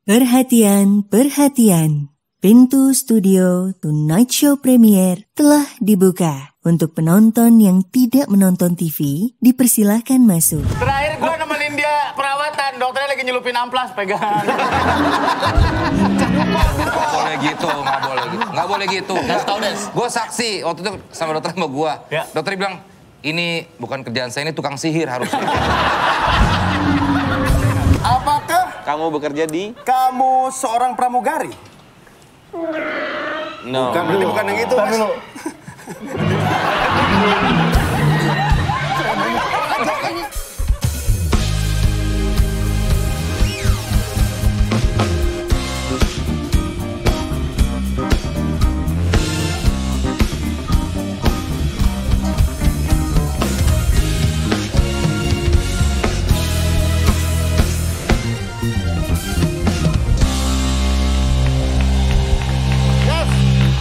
Perhatian, perhatian. Pintu studio Tonight Show Premier telah dibuka. Untuk penonton yang tidak menonton TV, dipersilahkan masuk. Terakhir gue nemenin dia perawatan, dokternya lagi nyelupin amplas, pegangan. Nggak boleh gitu, nggak boleh gitu. Gue saksi, waktu itu sama dokter sama gue. Ya. Dokter bilang, ini bukan kerjaan saya, ini tukang sihir harusnya. Apakah Kamu bekerja di? kamu seorang pramugari? No. Bukan, berarti bukan yang itu, Mas.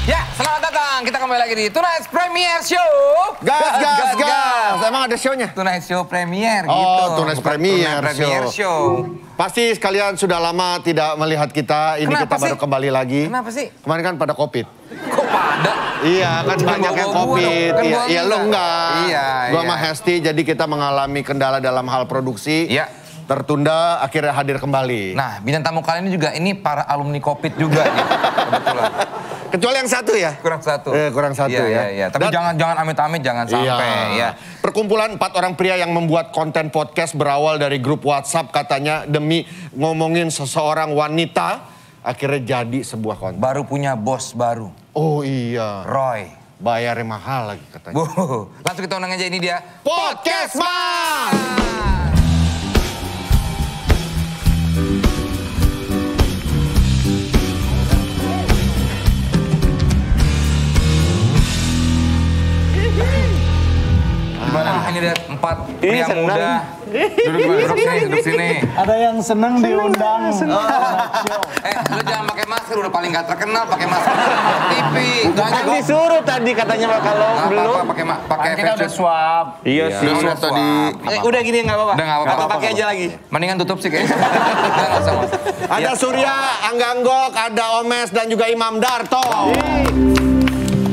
Ya, selamat datang. Kita kembali lagi di Tonight Premier Show. Gas. Emang ada show-nya? Tonight Show Premier Oh, gitu. Tonight Bukan Premier Tonight Premier Show. Pasti sekalian sudah lama tidak melihat kita. Ini Kenapa kita baru sih? kembali lagi. Kenapa sih? Kemarin kan pada COVID. Kok pada? Iya, kan Jangan banyak yang bawa-bawa COVID. dong. Kan Iya, gua iya lu enggak. Iya, Gua iya. sama Hesti, jadi kita mengalami kendala dalam hal produksi. Iya. Tertunda, akhirnya hadir kembali. Nah, bintang tamu kali ini juga ini para alumni COVID juga nih. Kebetulan. Kecuali yang satu ya? Kurang satu. Kurang satu Iya, ya. iya. Tapi jangan amit-amit, jangan sampai ya. Perkumpulan 4 orang pria yang membuat konten podcast berawal dari grup WhatsApp katanya demi ngomongin seseorang wanita akhirnya jadi sebuah konten. Baru punya bos baru, Oh iya, Roy. bayarnya mahal lagi katanya. Langsung kita undang aja, ini dia. Podcast Mas! Gimana? Ini dia 4 pria senang. muda. Duduk sini. Ada yang seneng diundang. Lu jangan pakai masker, udah paling gak terkenal pakai masker. TV. Kan disuruh tadi katanya kalau Nggak belum. apa-apa, pakai Kita udah face shield. swab. Iya sih. Udah tadi. Udah gini nggak apa-apa. Udah nggak apa-apa. Atau pakai aja lagi. Mendingan tutup sih kayaknya. Nggak usah, Mas. Ada Surya, Angga Anggok, ada Omes, dan juga Imam Darto.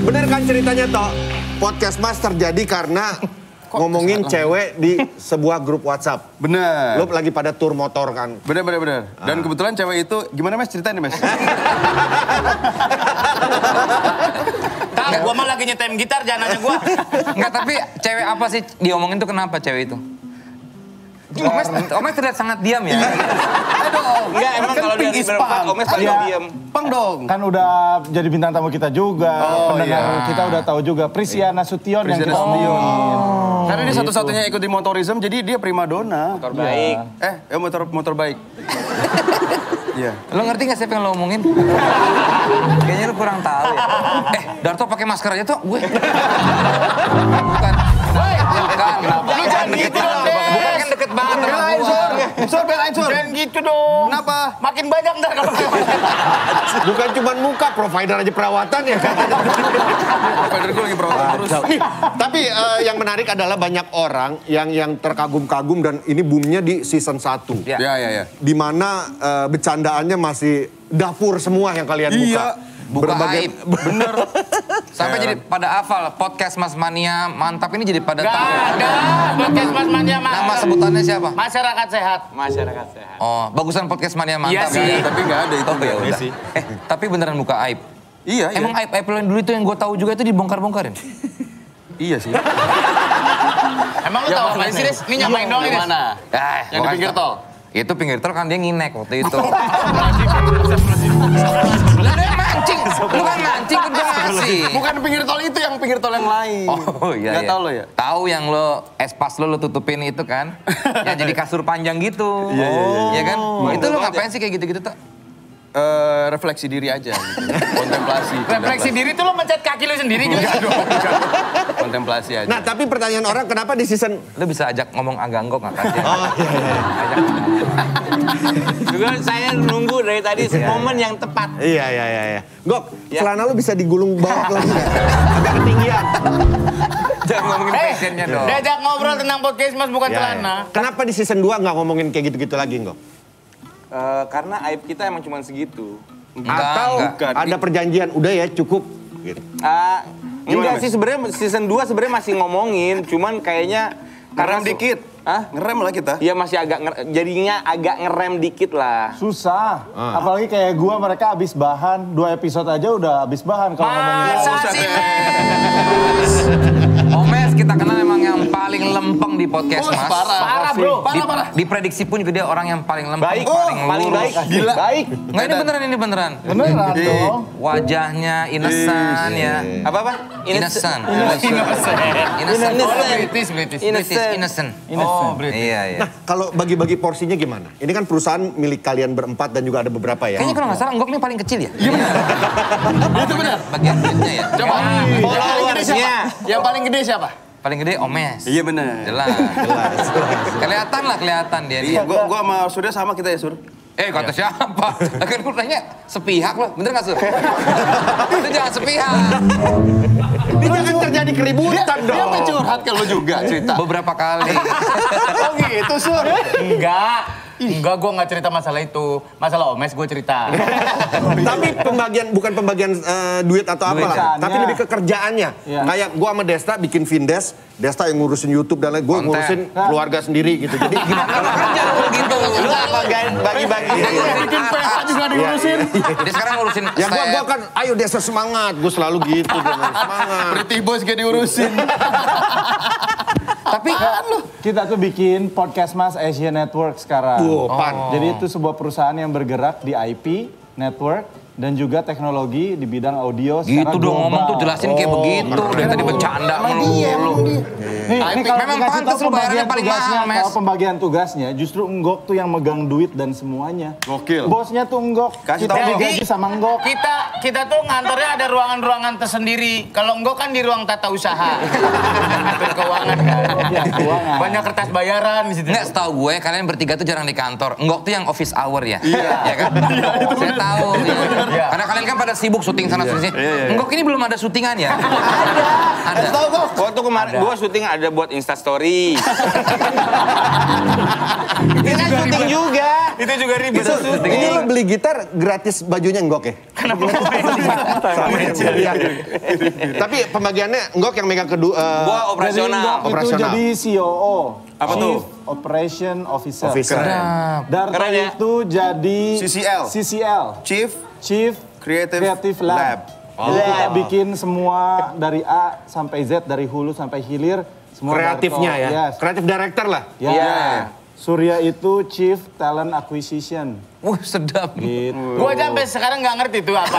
Bener kan ceritanya, Toh? Podcast Mas terjadi karena ngomongin cewek di sebuah grup WhatsApp. Bener. Lo lagi pada tur motor kan? Bener. Dan kebetulan cewek itu, gimana Mas ceritain nih Mas? Tahu, gua mah lagi nyetem gitar, jangan nanya gua. Enggak, tapi cewek apa sih diomongin tuh, kenapa cewek itu? Omes terlihat sangat diam ya. Enggak, emang kalau dia berempat, Omes paling Iya. diam. Pang dong. Kan udah jadi bintang tamu kita juga. Pendengar kita udah tahu juga. Prisiana Sution yang kita omongin. Karena dia satu-satunya ikut di motorism, jadi dia primadona. Motor baik. Motor baik. Iya. Lo ngerti gak sih apa yang lo omongin? Kayaknya lo kurang tahu ya. Darto pakai masker aja tuh gue. Bukan. Lu jangan gitu dong, Des. Bukan kan deket banget sama gua. Sur, belain Sur. Jangan gitu dong. Kenapa? Makin banyak ntar kalau Bukan cuma muka, provider aja perawatan ya kan? Provider gue lagi perawatan terus. Nih, tapi yang menarik adalah banyak orang yang terkagum-kagum dan ini boomnya di season 1. Ya. Ya. Di mana bercandaannya masih dapur semua yang kalian buka. Iya. Buka Berbagai- aib. Bener. Sampai jadi pada hafal podcast Mas Mania mantap ini jadi pada Gak tahu. ada. Podcast Mas Mania mah. Nama sebutannya siapa? Masyarakat sehat. Masyarakat sehat. Oh, bagusan podcast Mania Iya mantap. sih. Tapi nggak ada itu. Oh, ya udah. Tapi beneran buka aib. Iya. Emang aib-aib lo yang dulu itu yang gue tahu juga itu dibongkar-bongkarin. Iya sih. Emang lu tahu apa sih, Des? Ini nyamain doang ini, Des. Mana? Yang di pinggir tol? Itu pinggir tol kan dia nginek waktu itu. Lah dia mancing. Lu kan mancing kan gue ngasih. Bukan pinggir tol itu, yang pinggir tol yang lain. Oh iya. Nggak tahu lo ya? Tahu yang lo espas lo tutupin itu kan. Ya jadi kasur panjang gitu. Iya kan? Itu lo ngapain sih kayak gitu-gitu tuh? Refleksi diri aja gitu. Kontemplasi. Refleksi diri tuh lo mencet kaki lu sendiri gitu. Kontemplasi aja. Nah, tapi pertanyaan orang kenapa di season... Lo bisa ajak ngomong agak anggok nggak kasih? Oh, iya. Juga saya nunggu dari tadi momen yang tepat. Iya. Gok, celana lu bisa digulung bawah lagi nggak? Agak ketinggian. Jangan ngomongin fashionnya dong. Diajak ngobrol tentang podcast Mas bukan Ya, celana. Kenapa di season 2 nggak ngomongin kayak gitu-gitu lagi, Gok? Karena aib kita emang cuma segitu. Atau ada perjanjian, udah ya cukup. Gitu. Enggak sih, sebenarnya season 2 sebenarnya masih ngomongin, cuman kayaknya Karena dikit. Ngerem lah kita. Iya masih jadinya agak ngerem dikit lah. Susah. Apalagi kayak gua, mereka habis bahan 2 episode aja udah habis bahan kalau ngomongin. Masa sih, Mes? Omes kita kenal emang yang paling lempeng di podcast, Mas. Parah, bro. Parah. Diprediksi pun juga dia orang yang paling lempeng, Baik, paling baik. lurus. Gila. Baik. Nggak, ini beneran. Beneran dong. Wajahnya innocent ya. Apa? Innocent. Innocent. Oh, British. Iya. Nah, kalau bagi-bagi porsinya gimana? Ini kan perusahaan milik kalian berempat dan juga ada beberapa ya. Kayaknya kalau nggak salah Enggok ini paling kecil ya? Iya benar. Itu benar. Bagian duitnya ya? Coba. Followersnya. Yang paling gede siapa? Paling gede Omes. Iya benar. Jelas. Kelihatan dia. Iya, gua sama Surya sama kita ya, Sur. Kata siapa? Kan gue nanya sepihak loh, bener gak Sur? Itu jangan sepihak. Ini jangan terjadi keributan dong. Dia mencurhat ke lu juga cerita. Beberapa kali. Oh gitu, Sur. Enggak, gue nggak cerita masalah itu. Masalah Omes gue cerita. Tapi bukan pembagian duit atau apalah, tapi lebih ke kerjaannya. Iya. Kayak gua sama Desta bikin Vindes, Desta yang ngurusin YouTube dan lain, gue ngurusin keluarga sendiri gitu. Jadi gimana? Kerja lu gitu. Lu apa bagi-bagi? Bikin PH juga diurusin. Jadi sekarang ngurusin Ya gua kan, ayo Desta semangat, gue selalu gitu, semangat. Pretty Boys gak diurusin. Tapi Kita tuh bikin Podcast Mas Asia Network sekarang. Jadi itu sebuah perusahaan yang bergerak di IP, network, dan juga teknologi di bidang audio secara gitu dong global. ngomong tuh jelasin kayak begitu. Dari tadi bercanda mulu. Ini kalau Memang dikasih pantas tahu lu bayarnya paling tugasnya, mahal, Mes. kalau pembagian tugasnya justru Enggok tuh yang megang duit dan semuanya. Gokil. Bosnya tuh Enggok. Kasih Kita tahu, Enggok. digaji sama Enggok. Kita tuh ngantornya ada ruangan-ruangan tersendiri. Kalau enggak kan di ruang tata usaha. Atur keuangan kan. Ya, keuangan. Banyak kertas bayaran di situ. Nggak, setahu gue kalian bertiga tuh jarang di kantor. Enggok tuh yang office hour ya? Iya kan? Saya tahu. Ya. Karena kalian kan pada sibuk syuting sana sini. Enggok ini belum ada syutingan ya? Ada. Tahu kok. Waktu kemarin gua syuting ada buat Insta Story. Kita syuting juga. Itu juga ribet. Ini lo beli gitar gratis bajunya Enggok ya? Kenapa Iya. Tapi pembagiannya Enggok yang megang kedua. Gua operasional. Enggok itu jadi COO. Apa Chief tuh? Operation Officer. Sedap. Darto Keren ya? itu jadi CCL. Chief Creative Lab. Jadi kita bikin semua dari A sampai Z, dari hulu sampai hilir. Semua Kreatifnya Darto. ya? Yes. Kreatif director lah? Ya. Surya itu Chief Talent Acquisition. Wah, sedap. Gitu. Gua aja sampai sekarang nggak ngerti itu apa.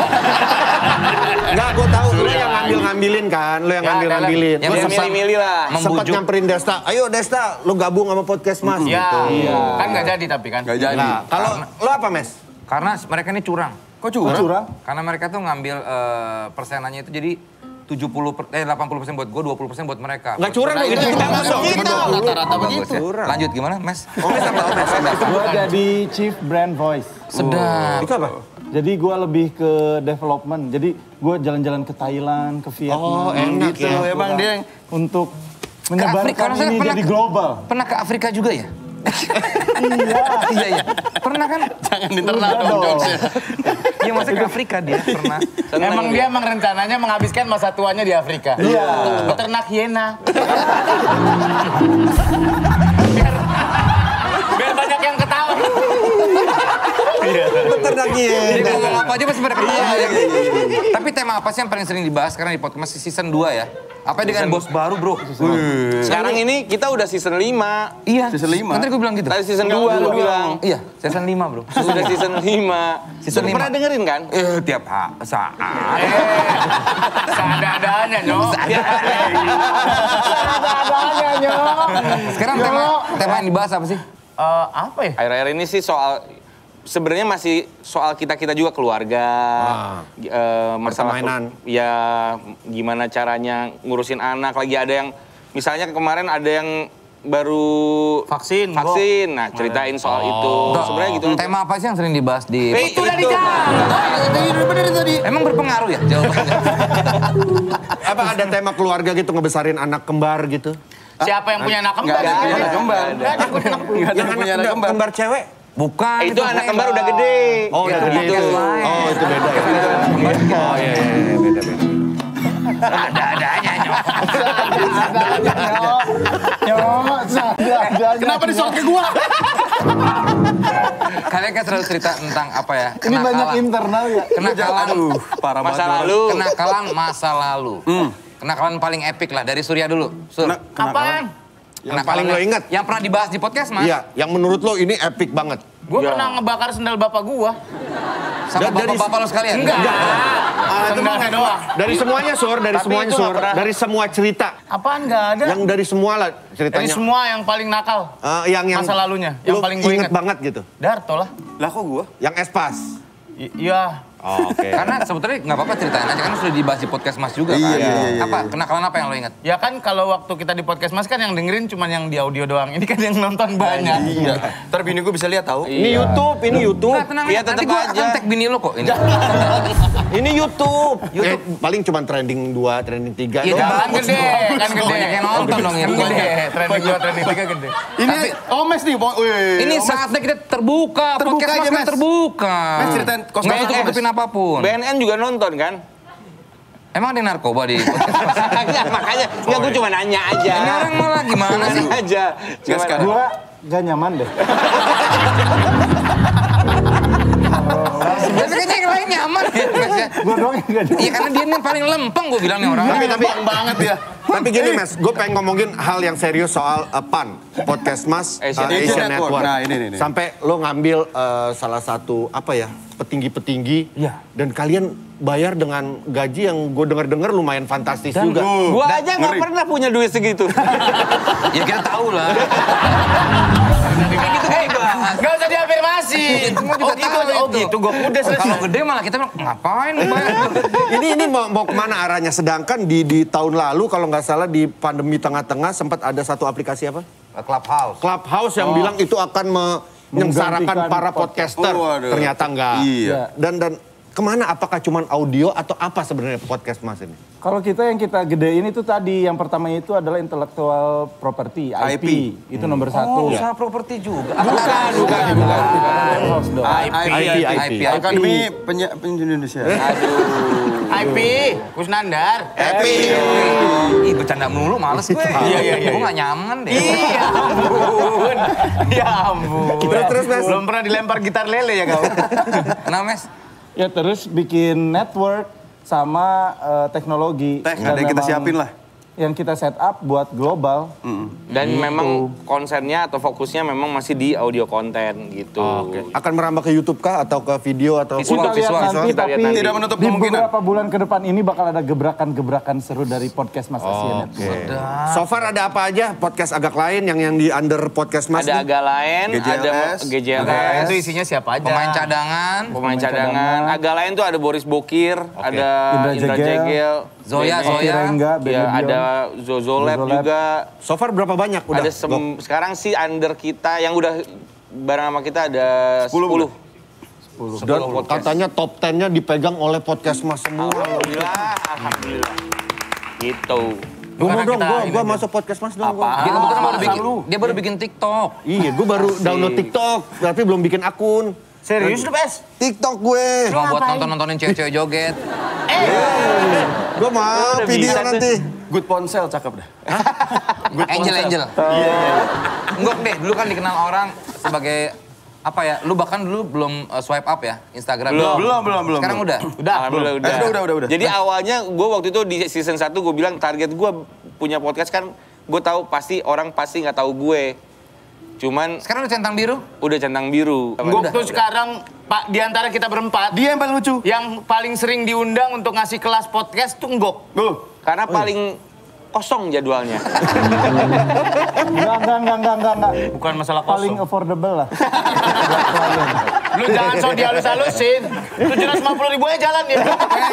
Enggak, gue tahu lo yang ngambil-ngambilin kan, lo yang ngambil-ngambilin. Yang Lo Dia sempat milih-milih lah. sempat nyamperin Desta, ayo Desta, lo gabung sama podcast Mas. Ya, Gitu. kan nggak jadi tapi kan. Gak jadi. Nah, kalau lo apa Mes? Karena mereka ini curang. Kok curang? Karena mereka tuh ngambil persenannya itu jadi 80% buat gue, 20% buat mereka. Nggak curang lo, itu kita masuk. Rata-rata Bagus begitu. ya. Lanjut gimana, Mes? Gue jadi Chief Brand Voice. Sedap. Itu apa? Jadi gue lebih ke development. Jadi gue jalan-jalan ke Thailand, ke Vietnam. enak gitu. ya. Emang dia yang Untuk Afrika, menyebarkan karena saya ini pernah jadi global. Pernah ke Afrika juga ya? Iya. Pernah kan? jangan diternak dong jokesnya. Iya, maksudnya ke Afrika dia pernah. Dia emang rencananya menghabiskan masa tuanya di Afrika. Iya. Beternak hiena. biar banyak yang ketawa. Beternak Jadi hiena. ngomong apa aja pasti pada ketawa ya. Tapi tema apa sih yang paling sering dibahas sekarang di podcast season 2 ya? Apa dengan bos baru, bro? Sekarang ini kita udah season 5. Iya. Season 5. Kan tadi gue bilang gitu. Tadi season 2 lu bilang. Iya, season 5, bro. Sudah season 5. Season 5. Pernah dengerin kan? Tiap saat. Seadanya nyok. Seadanya nyok. Sekarang tema yang dibahas apa sih? Apa ya? Akhir-akhir ini sih sebenarnya masih soal kita juga keluarga, masalah permainan. ya gimana caranya ngurusin anak. Lagi ada yang misalnya kemarin ada yang baru Vaksin. nah ceritain soal itu. Sebenarnya gitu. Tema apa sih yang sering dibahas di Itu Udah dijawab. bener tadi. Emang berpengaruh ya jawabannya? Apa ada tema keluarga gitu, ngebesarin anak kembar gitu? Siapa yang punya anak kembar? Nggak ada anak kembar. Nggak ada punya anak kembar. Nggak ada yang punya anak kembar. Kembar cewek? Bukan. Itu anak kembar udah gede. Oh, udah gede itu. Oh, itu beda ya. Oh, iya, beda-beda. Ada-adanya, Nyok. Kenapa disorot ke gua? Kalian kan selalu cerita tentang apa ya? Ini banyak internal ya. Kenakalan. Parah Masa lalu. Kenakalan masa lalu. Kenakalan paling epic lah dari Surya dulu. Sur. Kapan? Yang paling lo ingat? Yang pernah dibahas di podcast, Mas. Iya, yang menurut lo ini epic banget. Gue pernah ngebakar sendal bapak gua. Sama bapak-bapak lo sekalian. Enggak. Sendalnya doang. Dari semuanya, Sur. Dari Tapi semuanya, itu Sur. nggak pernah. Dari semua cerita. Apaan nggak ada? Yang dari semua lah Dari ceritanya. semua yang paling nakal. Yang Masa lalunya, yang lo paling gue inget ingat. banget gitu. Darto lah. Lah kok gua? Yang Espas. Iya. Oh, oke. Karena sebetulnya nggak apa-apa ceritain aja, kan sudah dibahas di podcast Mas juga kan. Iya. Apa, kenakalan apa yang lo ingat? Ya kan kalau waktu kita di podcast Mas kan yang dengerin cuma yang di audio doang. Ini kan yang nonton banyak. Iya. Ntar bini gua bisa lihat tahu. Ini YouTube, ini YouTube. Nah, tenang Iya, aja, nanti tetep gue aja. akan tag bini lo kok ini. Ini YouTube. Paling cuma trending 2, trending 3. Iya, Kan gede, kan gede. Banyak yang nonton dong Kan ini. gede. Trending 2, trending 3 gede. Ini Omes nih, Ini saatnya kita terbuka, Terbuka podcast aja, Mas kan Mas. terbuka. Mas, ceritain kos-kosan Nggak Mas. tutup-tutupin apapun. BNN juga nonton kan? Emang ada narkoba di podcast Mas? Enggak, makanya. Enggak, gue cuma nanya aja. Ini orang malah gimana sih? Nanya aja. Gimana? Gua gak nyaman deh. Tapi kayaknya yang lain nyaman ya. Mas, ya. Gua doang yang gak nyaman. Iya karena dia nih paling lempeng gue bilang nih orang. Tapi banget ya. Tapi gini Mas, gue pengen ngomongin hal yang serius soal PAN, podcast Mas, Asian Asian Network. Network. Nah, ini. Sampai lo ngambil salah satu apa ya, petinggi-petinggi, dan kalian bayar dengan gaji yang gue dengar-dengar lumayan fantastis juga. Gua aja nggak pernah punya duit segitu. Ya kita tahu lah. Kayak gitu kayak dibahas. Gak usah diafirmasi. Semua juga tahu Oh itu. gitu, gue udah Kalau selesai. gede malah kita bilang, ngapain lu bayar? Ini mau kemana arahnya? Sedangkan di tahun lalu kalau nggak salah di pandemi tengah-tengah sempat ada satu aplikasi apa? Clubhouse. Clubhouse yang bilang itu akan menyengsarakan Menggantikan para podcaster. Oh, waduh. Ternyata enggak. Iya. Dan kemana? Apakah cuma audio atau apa sebenarnya podcast Mas ini? Kalau yang kita gedein itu tadi, yang pertama itu adalah intellectual property, IP. Itu nomor satu. Usaha properti juga. Bukan. House dong. IP. Akademi Penyiar Indonesia. IP, Kusnandar. Ih, bercanda melulu, males gue. Iya. Gue gak nyaman deh. Iya ampun. Ya ampun. Terus, Mas. Belum pernah dilempar gitar lele ya kau. Kenapa, Mes? Ya terus bikin network sama teknologi. Teh, ada yang kita memang siapin lah. Yang kita set up buat global. Dan memang konsennya atau fokusnya memang masih di audio konten gitu. Akan merambah ke YouTube kah atau ke video atau Visual, Kita lihat nanti, Kita lihat tapi nanti. Tidak menutup di kemungkinan. beberapa bulan ke depan ini bakal ada gebrakan-gebrakan seru dari podcast Mas Asia Network. So far ada apa aja podcast agak lain yang di under podcast Mas? Ada nih? agak lain, ada GJLS, Itu isinya siapa aja? Pemain cadangan. pemain cadangan. Agak lain tuh ada Boris Bokir, ada Indra Indra Jegel, Jegel, Zoya, Benny, Zoya. Rengga, ya, Benny ada Zozolab Zozolab. juga. So far berapa banyak udah? Ada sekarang sih under kita yang udah bareng sama kita ada 10. Dan katanya top 10-nya dipegang oleh podcast Mas semua. Alhamdulillah. Gitu. Gue mau dong, kita gue masuk podcast Mas dong. Dia kebetulan dia baru bikin TikTok. Iya, gue baru download TikTok, tapi belum bikin akun. Serius lu, Pes? TikTok gue. Cuma buat nontonin cewek-cewek joget. Gue mau video nanti. Good ponsel, cakep dah. Angel. Enggak deh, dulu kan dikenal orang sebagai apa ya? Lu bahkan dulu belum swipe up ya Instagram. Belum. Sekarang udah. Alhamdulillah Udah. Jadi awalnya gue waktu itu di season 1 gue bilang target gue punya podcast kan gue tahu orang pasti nggak tahu gue. Cuman Sekarang udah centang biru. udah centang biru. Gok tuh sekarang Pak di antara kita berempat Dia yang paling lucu. yang paling sering diundang untuk ngasih kelas podcast tuh Gok. Karena paling kosong jadwalnya. Enggak. Bukan masalah Paling kosong. affordable lah. Lu jangan so dihalus-halusin. 750.000 aja jalan ya.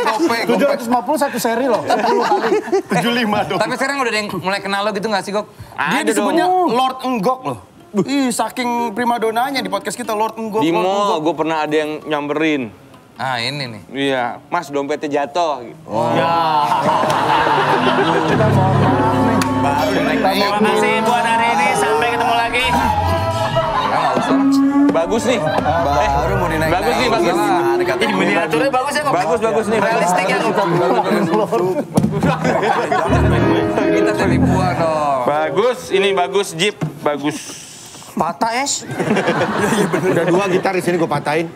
Gopek. 750 satu seri loh. 10 kali. 75 dong. Tapi sekarang udah ada yang mulai kenal lo gitu gak sih, Gok? Dia disebutnya Lord Enggok loh. Ih, saking primadonanya di podcast kita Lord Enggok. Di Lord mall Enggok. gue pernah ada yang nyamperin. Ah, ini nih. Iya, Mas dompetnya jatuh. Gitu. Terima kasih buat hari ini. Sampai ketemu lagi. Enggak usah. Bagus nih. Baru mau dinaik. Bagus nih, bagus. Ini miniaturnya bagus ya kok. Bagus nih. Realistik ya kok. Kita seribuan dong. Bagus, ini bagus Jeep, bagus. Patah es. Udah 2 gitar di sini gue patahin.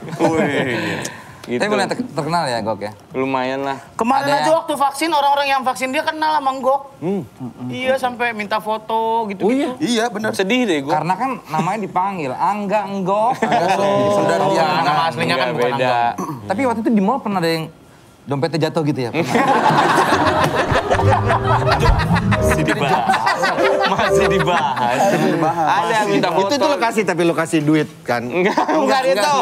Gitu. Tapi boleh terkenal ya Gok ya? Lumayan lah. Kemarin Ada- aja waktu vaksin orang-orang yang vaksin dia kenal sama Gok. Iya sampai minta foto gitu. Iya benar. Sedih deh gue. Karena kan namanya dipanggil Angga Enggok. Saudara Oh, dia. nama aslinya kan bukan beda. Tapi waktu itu di mall pernah ada yang dompetnya jatuh gitu ya? Masih dibahas. Ada yang minta foto. Itu lo kasih tapi lo kasih duit kan. Enggak itu.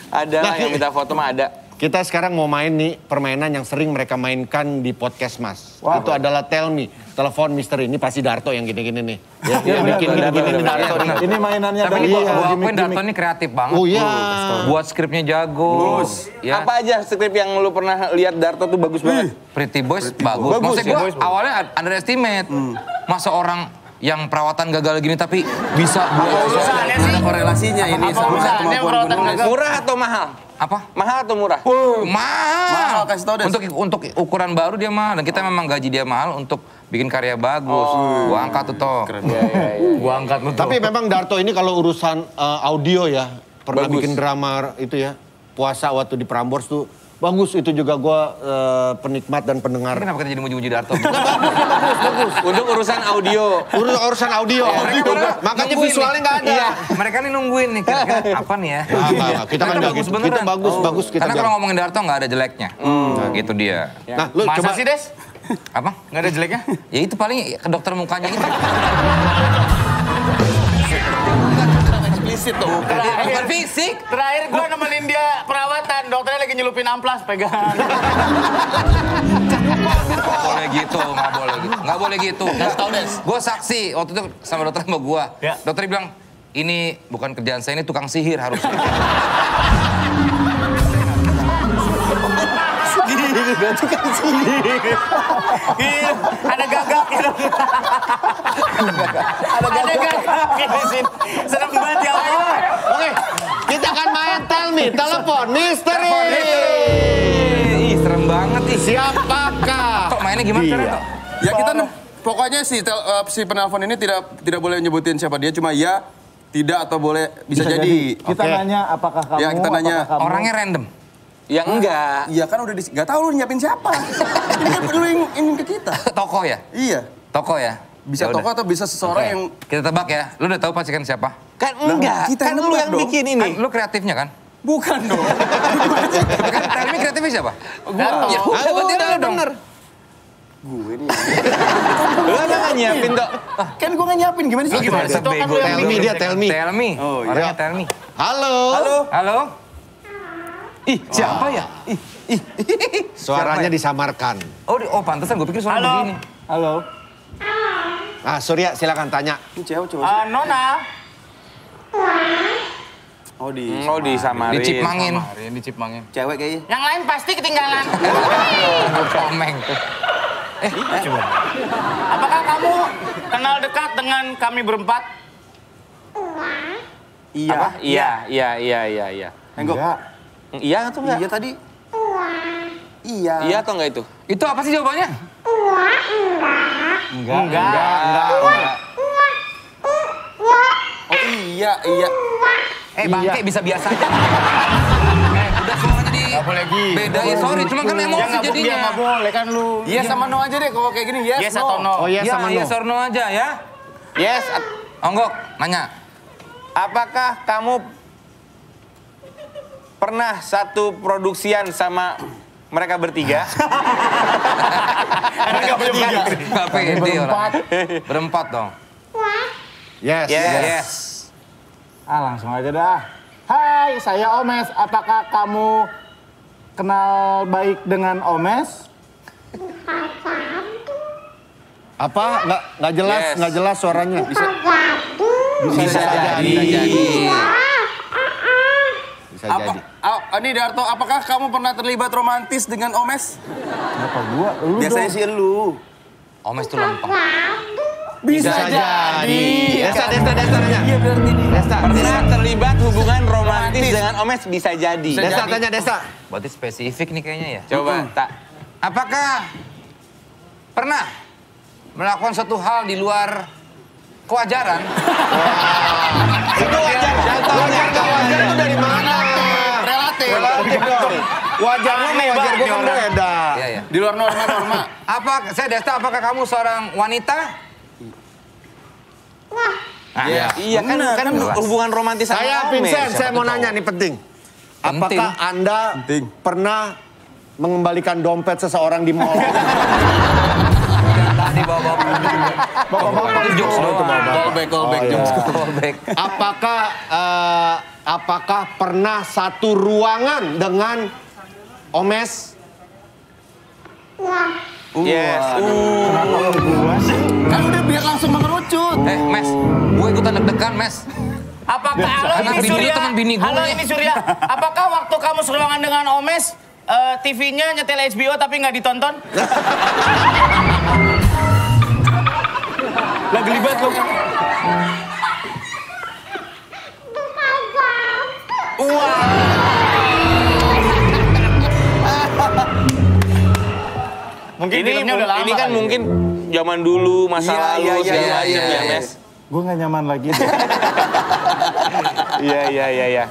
Ada lah yang minta foto mah ada. Kita sekarang mau main nih permainan yang sering mereka mainkan di podcast Mas. Itu adalah Tell Me, telepon misteri. Ini pasti Darto yang gini-gini nih. Ya, bikin gini-gini Darto nih. Ini mainannya Tapi dari gua akuin gimmick-gimmick. Darto ini kreatif banget. Oh iya. Buat skripnya jago. Ya. Apa aja skrip yang lu pernah lihat Darto tuh bagus banget? Pretty Boys bagus. Maksudnya gua awalnya underestimate. Masa orang yang perawatan gagal gini tapi bisa buat Urusannya sih. Ada korelasinya ini Apa sama urusannya kemampuan perawatan penulis. gagal? Murah atau mahal? apa? Mahal atau murah? Mahal. Kasih tau Des. Untuk ukuran baru dia mahal dan kita memang gaji dia mahal untuk bikin karya bagus. Gua angkat tuh toh. Gua angkat lu. Tapi memang Darto ini kalau urusan audio ya, pernah Bagus. bikin drama itu ya, puasa waktu di Prambors tuh. Bagus itu juga gue penikmat dan pendengar. Kenapa kita jadi muji-muji Darto? Bagus. Untuk urusan audio. Urusan audio. Makanya visualnya nggak ada. Iya, mereka nih nungguin nih kira-kira apa nih ya. Enggak. Kita kan nggak gitu. Kita bagus kita. Karena kalau ngomongin Darto nggak ada jeleknya. Nah, gitu dia. Nah, lu Masa coba sih, Des? Apa? Nggak ada jeleknya? Ya itu paling ke dokter mukanya itu. Eksplisit tuh. Bukan fisik. Terakhir gua nemenin dia perawatan, dokternya lagi nyelupin amplas, pegang. Nggak boleh gitu, nggak boleh gitu. Nggak boleh gitu. Gue saksi, waktu itu sama dokter sama gue. Ya. Dokter bilang, ini bukan kerjaan saya, ini tukang sihir harusnya. Iya, ada gagak gitu. Ada gagak di sini. Serem banget ya Allah. Oke, kita akan main Tell Me, telepon misteri. Ih, serem banget ih. Siapakah? Kok mainnya gimana Iya. caranya? Ya kita pokoknya si penelpon ini tidak boleh nyebutin siapa dia, cuma ya, tidak atau boleh bisa jadi. Kita Oke. nanya apakah kamu, Ya, kita nanya. apakah kamu. Orangnya random. Ya enggak. Iya kan udah nggak tahu lu nyiapin siapa. Ini kan lu yang ke kita. Tokoh ya? Iya. Tokoh ya? Bisa Ya udah. tokoh atau bisa seseorang Oke. yang Kita tebak ya. Lu udah tahu pasti kan siapa? Kan enggak. kita Kan yang lu nebak yang dong. bikin ini. Kan lu kreatifnya kan? bukan dong. Tapi kan Telmi kreatifnya siapa? Darto. Ya udah, berarti lu dong. Lu aja nggak nyiapin dok. Kan gue nggak nyiapin gimana sih? Lu gimana sih? Toh kan lu yang Tell Me dia, Tell Me. Telmi. Oh, iya. Orangnya Telmi. Halo. Halo? Ih, siapa ya? Suaranya disamarkan. Oh, pantesan gue pikir suara Halo. begini. Halo. Ah, Surya silakan tanya. Ini cewek coba. Nona. Oh di Disamarin. Dicipmangin. Kemarin dicipmangin. cewek kayaknya. Yang lain pasti ketinggalan. Komeng. Apakah kamu kenal dekat dengan kami berempat? Iya. Apa? Iya. Enggak. Iya atau enggak? Iya tadi. Iya. Iya atau enggak itu? Itu apa sih jawabannya? Enggak. Oh iya. Bangke bisa biasa aja. Udah semuanya di... Gak boleh gitu. Beda ya, sorry. Cuma kan emosi jadinya. Nggak boleh kan lu. Iya sama no aja deh kalau kayak gini. Yes, Yes atau no? Oh iya Ya, sama iya, no. sorno aja ya. Yes. Onggok, nanya. Apakah kamu pernah satu produksian sama mereka bertiga? Gak pede orang. Berempat dong. Yes. Yes. Ah, langsung aja dah. Hai, saya Omes. Apakah kamu kenal baik dengan Omes? Apa? Nggak jelas, Yes. nggak jelas suaranya. Bisa jadi. Bisa Apa? jadi. Ini Darto, apakah kamu pernah terlibat romantis dengan Omes? Kenapa gua? Lu Biasanya dong. sih lu. Omes tuh lempeng. Bisa jadi. Desta nanya. Iya berarti nih. Desta. Pernah terlibat hubungan romantis dengan Omes bisa jadi. Desta tanya Desta. Berarti spesifik nih kayaknya ya. Coba, tak. Apakah pernah melakukan satu hal di luar kewajaran? Itu wajar. Wajar nggak wajar itu dari mana? Relatif. Relatif dong. Wajar lo sama wajar gue kan beda. Iya, iya. Di luar norma. Saya Desta, apakah kamu seorang wanita? Iya kan hubungan romantis sama Saya Omes. Vincent, saya mau nanya nih penting. Apakah Anda pernah mengembalikan dompet seseorang di mall? Tadi bapak-bapak. Itu jokes doang. Callback jokes. Callback. Apakah pernah satu ruangan dengan Omes? Yes. Kan udah biar langsung mengerucut. Mes, gue ikutan deg-degan, Mes. Apakah halo Anak ini bini lu Surya? teman bini gue. Halo ini Surya. Apakah waktu kamu seruangan dengan Omes, TV-nya nyetel HBO tapi nggak ditonton? Lah gelibat lu. Mungkin filmnya udah lama. Ini kan kali. mungkin zaman dulu, masa lalu, segala iya, macam ya, iya. Mes. Gue gak nyaman lagi. Iya.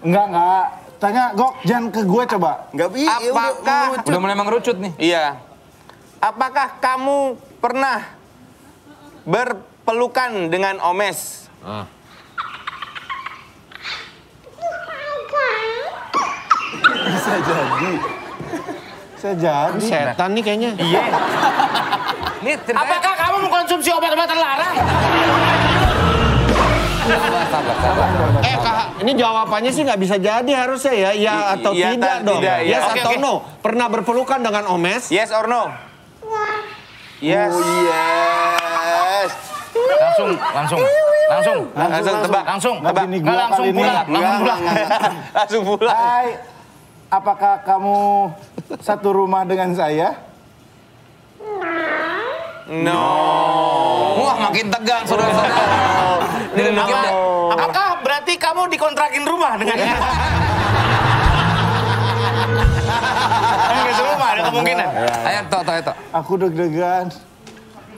Enggak. Tanya, Gok, jangan ke gue coba. Enggak bisa. Apakah, Udah mulai mengerucut nih. iya, apakah kamu pernah berpelukan dengan Omes? Saya jadi. Setan nih kayaknya. Iya. Ini ceritanya. Apakah kamu mengkonsumsi obat-obat terlarang? Sabar. Kak, ini jawabannya sih nggak bisa jadi harusnya ya. Iya atau Iya, tidak dong. tidak, ya. Yes Oke, atau oke. no. Pernah berpelukan dengan Omes? Yes or no? Yes. Yes. Langsung tebak. Langsung. Nggak bini gua Langsung kali ini. pulang. Langsung pulang. Langsung pulang. Hai, apakah kamu satu rumah dengan saya? No. Wah, makin tegang, saudara-saudara. Apakah berarti kamu dikontrakin rumah dengannya? Enggak serumah, ada kemungkinan. Ayo, Tok. Aku deg-degan.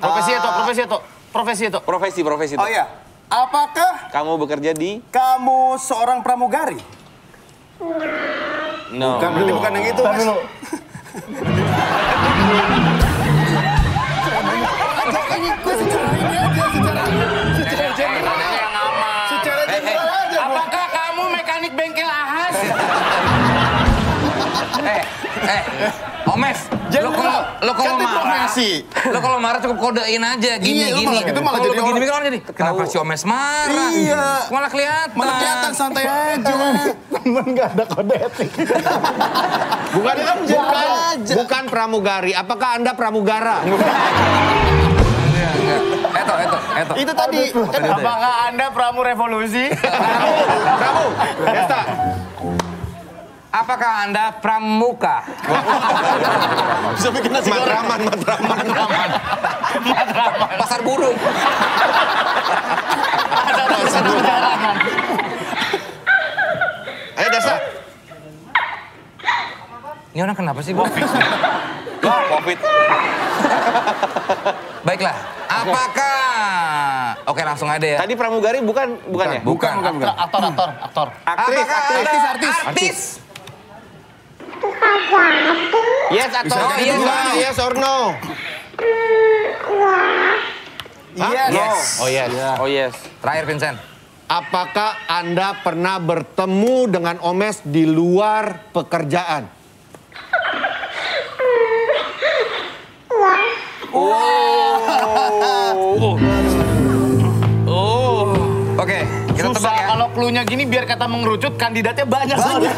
Profesi itu. Profesi. Oh iya. Apakah Kamu bekerja di? kamu seorang pramugari? No. Bukan, berarti bukan yang itu, Mas. Apakah kamu mekanik bengkel ahas? Omes, lo kalau marah, lo kalau marah cukup kodein aja gini. Iya, lo malah gitu malah Kalau jadi lo begini orang- kan jadi. Kenapa si Omes marah? Iya. Malah kelihatan. Malah kelihatan santai aja. Temen gak ada kode etik. Bukan pramugari. Apakah Anda pramugara? Eto. Itu tadi. Apakah Anda pramu revolusi? Pramu. Desta. Apakah Anda pramuka? Bisa bikin nasi goreng. Matraman. Pasar burung. Ayo Desta. Ini orang kenapa sih, Bang? Covid. Baiklah, apakah... Oke, langsung ada ya. Tadi pramugari bukan ya? Bukan. Aktor. Apakah Anda artis? Yes atau Oh, iya. Yes or no? Yes. Oh yes. Terakhir, Vincent. Apakah Anda pernah bertemu dengan Omes di luar pekerjaan? Oke, kita tebak Susah ya. kalau clue-nya gini biar kata mengerucut kandidatnya banyak soalnya.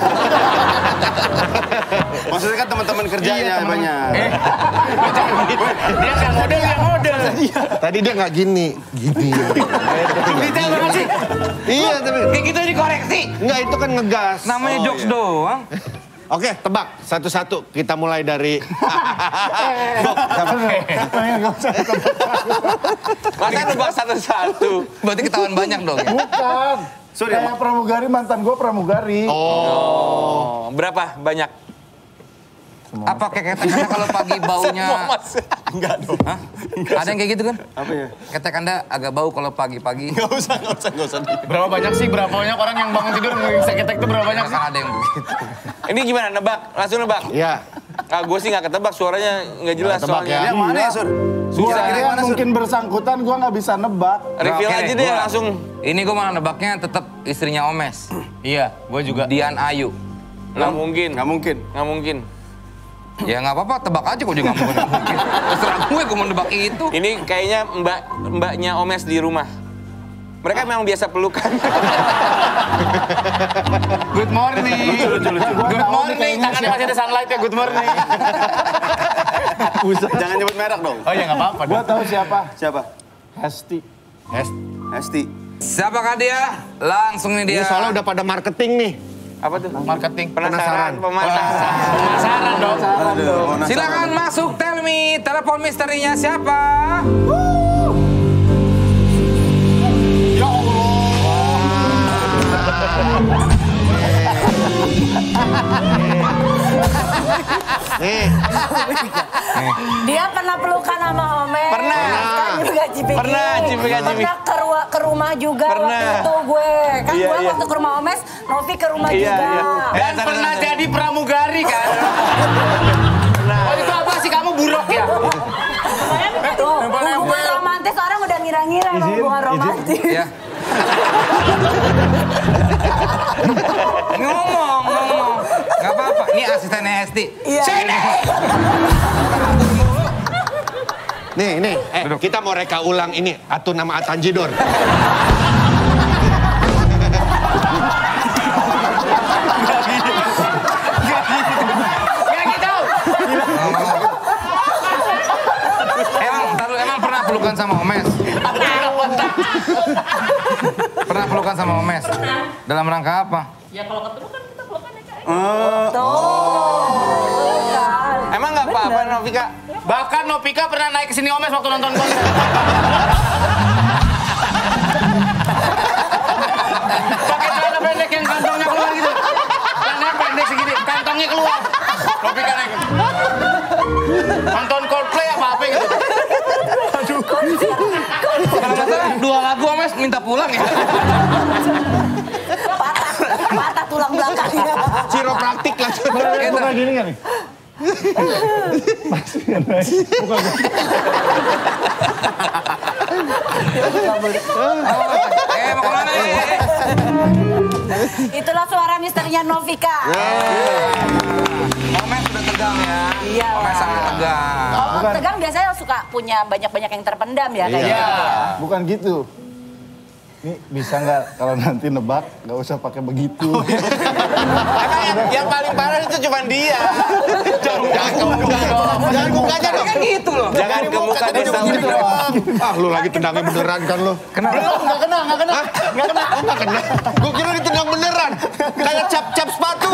Maksudnya kan teman-teman kerjanya banyak. Dia kan model. Tadi dia nggak gini. Detail banget sih. Iya, tapi Kayak gitu dikoreksi. nggak itu kan ngegas. Namanya jokes doang. Oke, tebak satu-satu. Kita mulai dari Masa nebak satu-satu? Berarti ketahuan banyak dong ya? Bukan. Kayak pramugari, mantan gue pramugari. Oh, berapa banyak? Apa kayak ketek kalau pagi baunya? Enggak dong. Hah? Ada yang kayak gitu kan? Apa ya? Ketek Anda agak bau kalau pagi-pagi. Enggak usah. Berapa banyak sih? Berapa banyak orang yang bangun tidur ngisi ketek itu berapa banyak sih? Kan ada yang begitu. Ini gimana, nebak? Langsung nebak? Iya. Gue sih nggak ketebak, suaranya nggak jelas Nggak ketebak soalnya. ya. Yang mana ya, Sur? Gua kira mungkin bersangkutan, gue nggak bisa nebak. Reveal Oke, aja deh gua- langsung. Ini gue malah nebaknya tetap istrinya Omes. Iya, gue juga. Dian Ayu. Nggak mungkin. Nggak mungkin. Ya nggak apa-apa, tebak aja kok juga nggak mungkin. Terserah gue mau nebak itu. Ini kayaknya mbaknya Omes di rumah. Mereka memang biasa pelukan. Good morning. Good morning. Tangannya masih ada sunlight ya, good morning. Jangan nyebut merek dong. Oh ya nggak apa-apa. Gue tahu siapa. Siapa? Hesti. Hesti. Siapakah dia? Langsung nih dia. Ini soalnya udah pada marketing nih. Apa tuh? Marketing. Penasaran, pemasaran. Penasaran dong. Aduh, Silakan masuk, tell me. Telepon misterinya siapa? Nih, Dia pernah pelukan sama Omes. Pernah. Kan juga Cipiki. Pernah, Cipika. Pernah ke rumah juga Pernah. waktu itu gue. Kan Iya, gue iya. waktu ke rumah Omes, Novi ke rumah Iya, juga. iya. Dan pernah jadi pramugari kan? Oh itu apa sih kamu buruk ya? Tuh, hubungan romantis orang udah ngira-ngira emang hubungan romantis. Ya. ngomong. Gak apa-apa. Ini asistennya Hesti. Iya. nih. Kita mau reka ulang ini. Atun nama Atanjidor. Gak gitu. Emang pernah pelukan sama Omes? Pernah pelukan sama Omes? Dalam rangka apa? Emang nggak apa-apa, Novika? Bahkan Novika pernah naik ke sini Omes waktu nonton konser. Pakai celana pendek yang kantongnya keluar gitu. Celana pendek segini, kantongnya keluar. Novika naik. Nonton Coldplay apa gitu. Kalau nggak salah 2 lagu Omes minta pulang ya. Patah tulang belakangnya. Chiropraktik lah. Bukan gini kan nih? Mau kemana nih? Itulah suara misterinya Novika. Omes sudah tegang ya. Iya. Omes sangat tegang. Kalau tegang biasanya suka punya banyak-banyak yang terpendam ya kayak gitu. Bukan gitu. Ini bisa nggak kalau nanti nebak nggak usah pakai begitu. Emang yang paling parah itu cuma dia. Jangan mukanya dong. Kan gitu loh. Jangan ke muka dia Gitu doang. Lu lagi tendangnya beneran kan lu? Nggak kena. Nggak kena. Gue kira ditendang beneran. Kayak cap sepatu.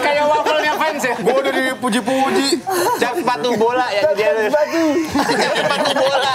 Kayak wafelnya fans ya. Gue udah dipuji-puji. cap sepatu bola ya dia. Sepatu bola.